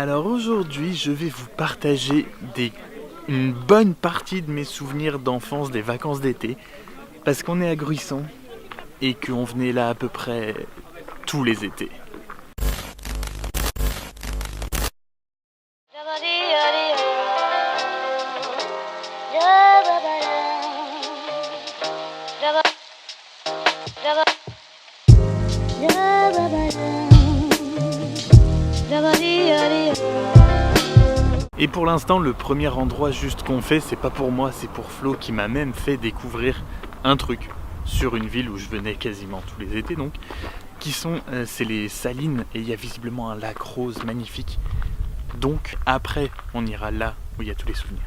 Alors aujourd'hui, je vais vous partager une bonne partie de mes souvenirs d'enfance des vacances d'été, parce qu'on est à Gruissan et qu'on venait là à peu près tous les étés. Et pour l'instant, le premier endroit juste qu'on fait, c'est pas pour moi, c'est pour Flo qui m'a même fait découvrir un truc sur une ville où je venais quasiment tous les étés donc, c'est les Salines et il y a visiblement un lac rose magnifique. Donc après, on ira là où il y a tous les souvenirs.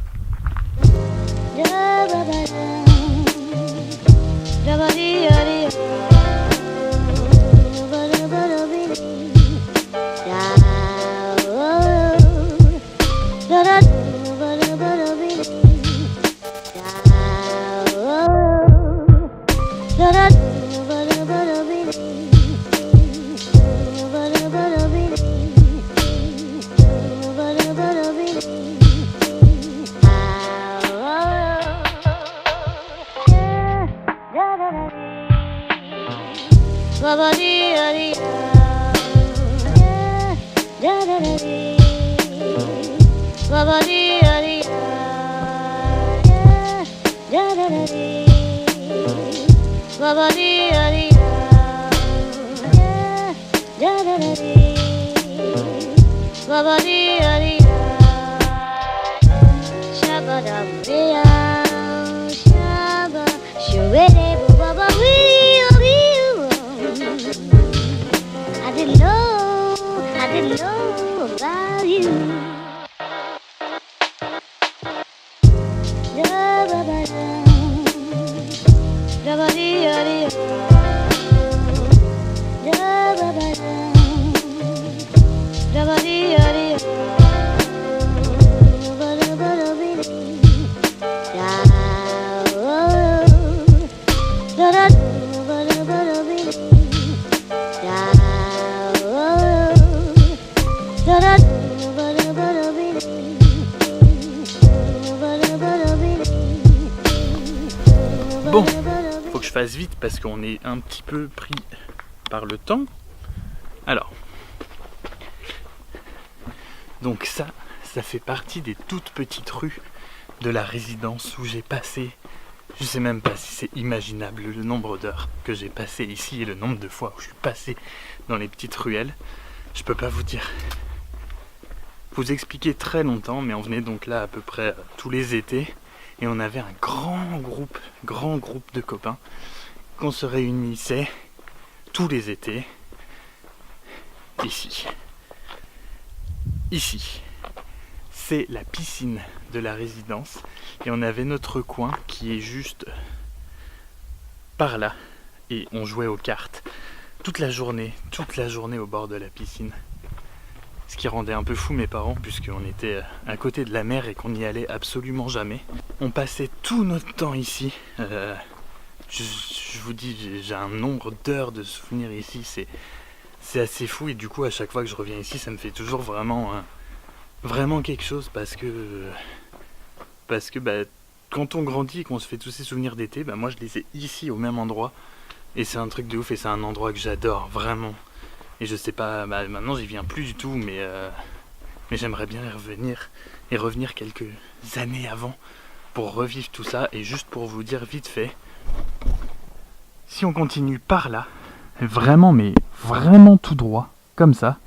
Bon, faut que je fasse vite parce qu'on est un petit peu pris par le temps. Alors, donc ça fait partie des toutes petites rues de la résidence où j'ai passé, je sais même pas si c'est imaginable le nombre d'heures que j'ai passé ici et le nombre de fois où je suis passé dans les petites ruelles. Je peux pas vous dire, vous expliquer très longtemps, mais on venait donc là à peu près tous les étés. Et on avait un grand groupe de copains qu'on se réunissait tous les étés ici. Ici, c'est la piscine de la résidence et on avait notre coin qui est juste par là et on jouait aux cartes toute la journée au bord de la piscine. Ce qui rendait un peu fou mes parents puisqu'on était à côté de la mer et qu'on n'y allait absolument jamais. On passait tout notre temps ici. Je vous dis, j'ai un nombre d'heures de souvenirs ici, c'est assez fou et du coup à chaque fois que je reviens ici ça me fait toujours vraiment quelque chose parce que quand on grandit et qu'on se fait tous ces souvenirs d'été, moi je les ai ici au même endroit et c'est un truc de ouf et c'est un endroit que j'adore vraiment. Et je sais pas, maintenant j'y viens plus du tout, mais j'aimerais bien y revenir quelques années avant pour revivre tout ça. Et juste pour vous dire vite fait, si on continue par là, vraiment tout droit, comme ça,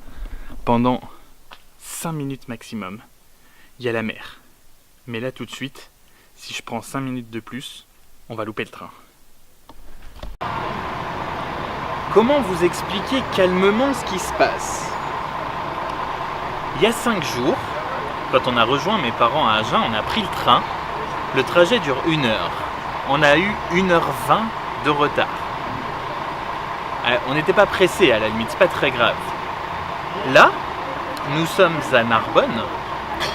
pendant 5 minutes maximum, il y a la mer. Mais là tout de suite, si je prends 5 minutes de plus, on va louper le train. Comment vous expliquer calmement ce qui se passe? Il y a 5 jours, quand on a rejoint mes parents à Agen, on a pris le train. Le trajet dure 1 heure. On a eu 1h20 de retard. On n'était pas pressés à la limite, c'est pas très grave. Là, nous sommes à Narbonne.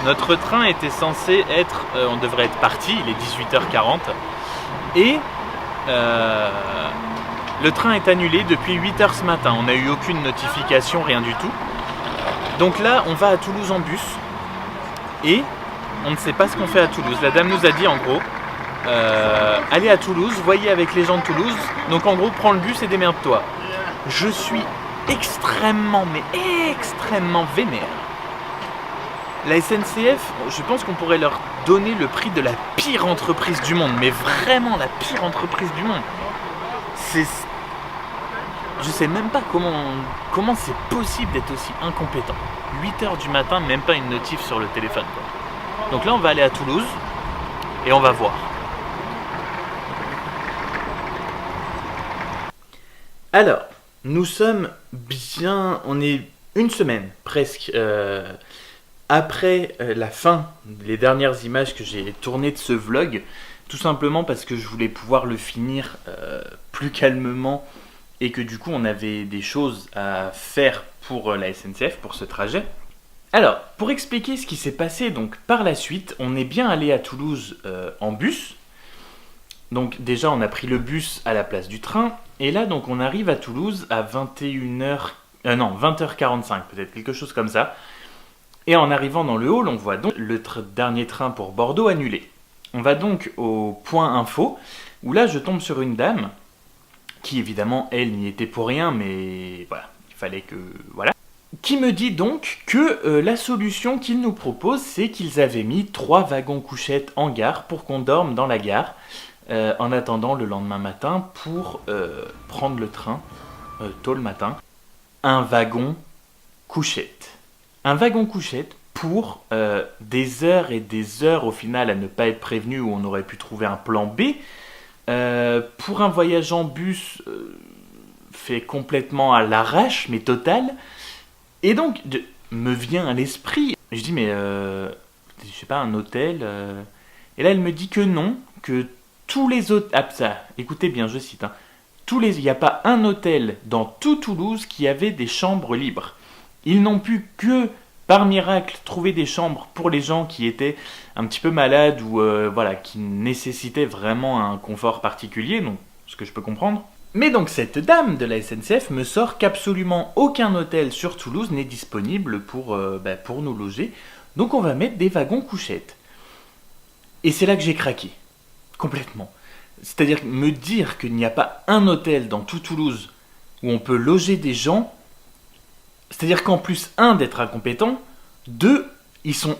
Notre train était censé être, on devrait être parti, il est 18h40. Et le train est annulé depuis 8h ce matin. On n'a eu aucune notification, rien du tout. Donc là, on va à Toulouse en bus et on ne sait pas ce qu'on fait à Toulouse. La dame nous a dit en gros, allez à Toulouse, voyez avec les gens de Toulouse. Donc en gros, prends le bus et démerde-toi. Je suis extrêmement vénère. La SNCF, je pense qu'on pourrait leur donner le prix de la pire entreprise du monde, mais vraiment la pire entreprise du monde. Je sais même pas comment c'est possible d'être aussi incompétent. 8h du matin, même pas une notif sur le téléphone, quoi. Donc là, on va aller à Toulouse et on va voir. Alors, nous sommes on est une semaine presque après la fin, les dernières images que j'ai tournées de ce vlog, tout simplement parce que je voulais pouvoir le finir plus calmement et que du coup on avait des choses à faire pour la SNCF, pour ce trajet. Alors, pour expliquer ce qui s'est passé donc par la suite, on est bien allé à Toulouse en bus. Donc déjà on a pris le bus à la place du train, et là donc on arrive à Toulouse à 20h45 peut-être, quelque chose comme ça. Et en arrivant dans le hall, on voit donc le dernier train pour Bordeaux annulé. On va donc au point info, où là je tombe sur une dame, qui évidemment elle n'y était pour rien, mais voilà, il fallait que... voilà. Qui me dit donc que la solution qu'ils nous proposent, c'est qu'ils avaient mis 3 wagons couchettes en gare pour qu'on dorme dans la gare, en attendant le lendemain matin pour prendre le train, tôt le matin. Un wagon couchette. Un wagon couchette pour des heures et des heures au final à ne pas être prévenu, où on aurait pu trouver un plan B. Pour un voyage en bus fait complètement à l'arrache, mais total. Et donc, me vient à l'esprit, je dis mais, je sais pas, un hôtel Et là elle me dit que non, que tous les autres... Ah ça, écoutez bien, je cite, hein. Il n'y a pas un hôtel dans tout Toulouse qui avait des chambres libres. Ils n'ont pu que, par miracle, trouver des chambres pour les gens qui étaient un petit peu malades ou voilà, qui nécessitaient vraiment un confort particulier, donc ce que je peux comprendre. Mais donc cette dame de la SNCF me sort qu'absolument aucun hôtel sur Toulouse n'est disponible pour nous loger. Donc on va mettre des wagons couchettes. Et c'est là que j'ai craqué. Complètement. C'est-à-dire me dire qu'il n'y a pas un hôtel dans tout Toulouse où on peut loger des gens, c'est-à-dire qu'en plus, 1, d'être incompétent, 2, ils sont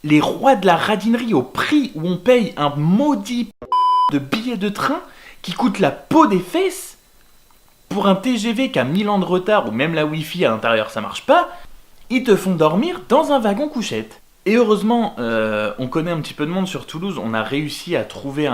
les rois de la radinerie au prix où on paye un maudit de billet de train qui coûte la peau des fesses pour un TGV qui a 1000 ans de retard ou même la Wi-Fi à l'intérieur ça marche pas, ils te font dormir dans un wagon couchette. Et heureusement, on connaît un petit peu de monde sur Toulouse, on a réussi à trouver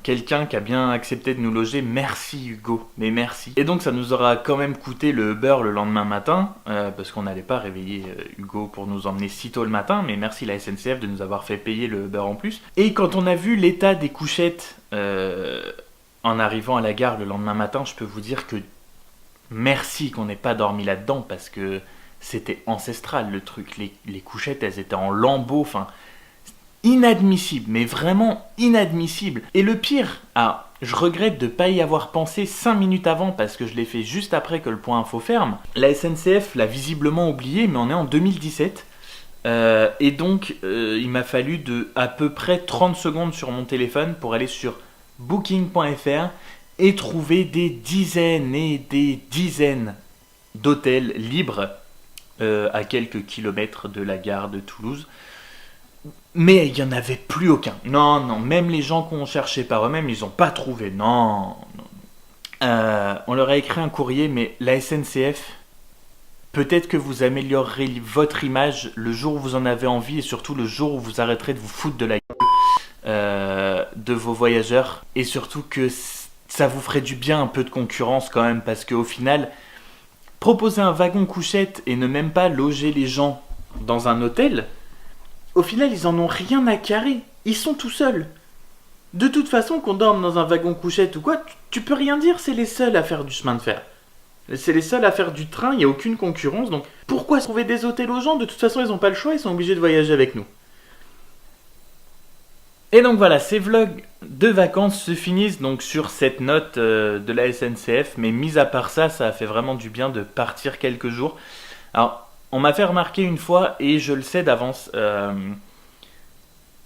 quelqu'un qui a bien accepté de nous loger. Merci Hugo, mais merci. Et donc ça nous aura quand même coûté le Uber le lendemain matin, parce qu'on n'allait pas réveiller Hugo pour nous emmener si tôt le matin, mais merci la SNCF de nous avoir fait payer le Uber en plus. Et quand on a vu l'état des couchettes en arrivant à la gare le lendemain matin, je peux vous dire que merci qu'on n'ait pas dormi là-dedans, parce que... c'était ancestral le truc, les couchettes elles étaient en lambeaux, enfin inadmissible, mais vraiment inadmissible. Et le pire, je regrette de ne pas y avoir pensé 5 minutes avant parce que je l'ai fait juste après que le point info ferme. La SNCF l'a visiblement oublié, mais on est en 2017 et donc il m'a fallu à peu près 30 secondes sur mon téléphone pour aller sur booking.fr et trouver des dizaines et des dizaines d'hôtels libres à quelques kilomètres de la gare de Toulouse. Mais il n'y en avait plus aucun. Non, même les gens qu'on cherchait par eux-mêmes, ils n'ont pas trouvé. Non. On leur a écrit un courrier, mais la SNCF, peut-être que vous améliorerez votre image le jour où vous en avez envie et surtout le jour où vous arrêterez de vous foutre de la gueule de vos voyageurs. Et surtout que ça vous ferait du bien un peu de concurrence quand même, parce qu'au final... proposer un wagon couchette et ne même pas loger les gens dans un hôtel, au final, ils en ont rien à carrer. Ils sont tout seuls. De toute façon, qu'on dorme dans un wagon couchette ou quoi, tu peux rien dire, c'est les seuls à faire du chemin de fer. C'est les seuls à faire du train, il n'y a aucune concurrence, donc pourquoi trouver des hôtels aux gens? De toute façon, ils n'ont pas le choix, ils sont obligés de voyager avec nous. Et donc voilà, ces vlogs de vacances se finissent donc sur cette note de la SNCF, mais mis à part ça, ça a fait vraiment du bien de partir quelques jours. Alors, On m'a fait remarquer une fois, et je le sais d'avance,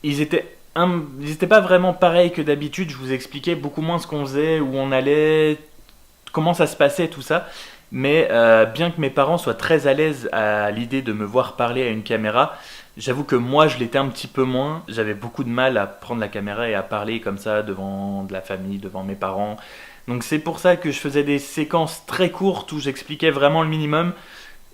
ils étaient pas vraiment pareils que d'habitude. Je vous expliquais beaucoup moins ce qu'on faisait, où on allait, comment ça se passait, tout ça. Mais bien que mes parents soient très à l'aise à l'idée de me voir parler à une caméra, j'avoue que moi je l'étais un petit peu moins. J'avais beaucoup de mal à prendre la caméra et à parler comme ça devant de la famille, devant mes parents. Donc c'est pour ça que je faisais des séquences très courtes où j'expliquais vraiment le minimum.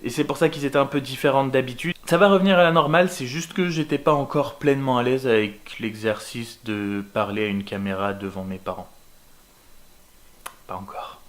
Et c'est pour ça qu'ils étaient un peu différentes d'habitude. Ça va revenir à la normale, c'est juste que j'étais pas encore pleinement à l'aise avec l'exercice de parler à une caméra devant mes parents. Pas encore.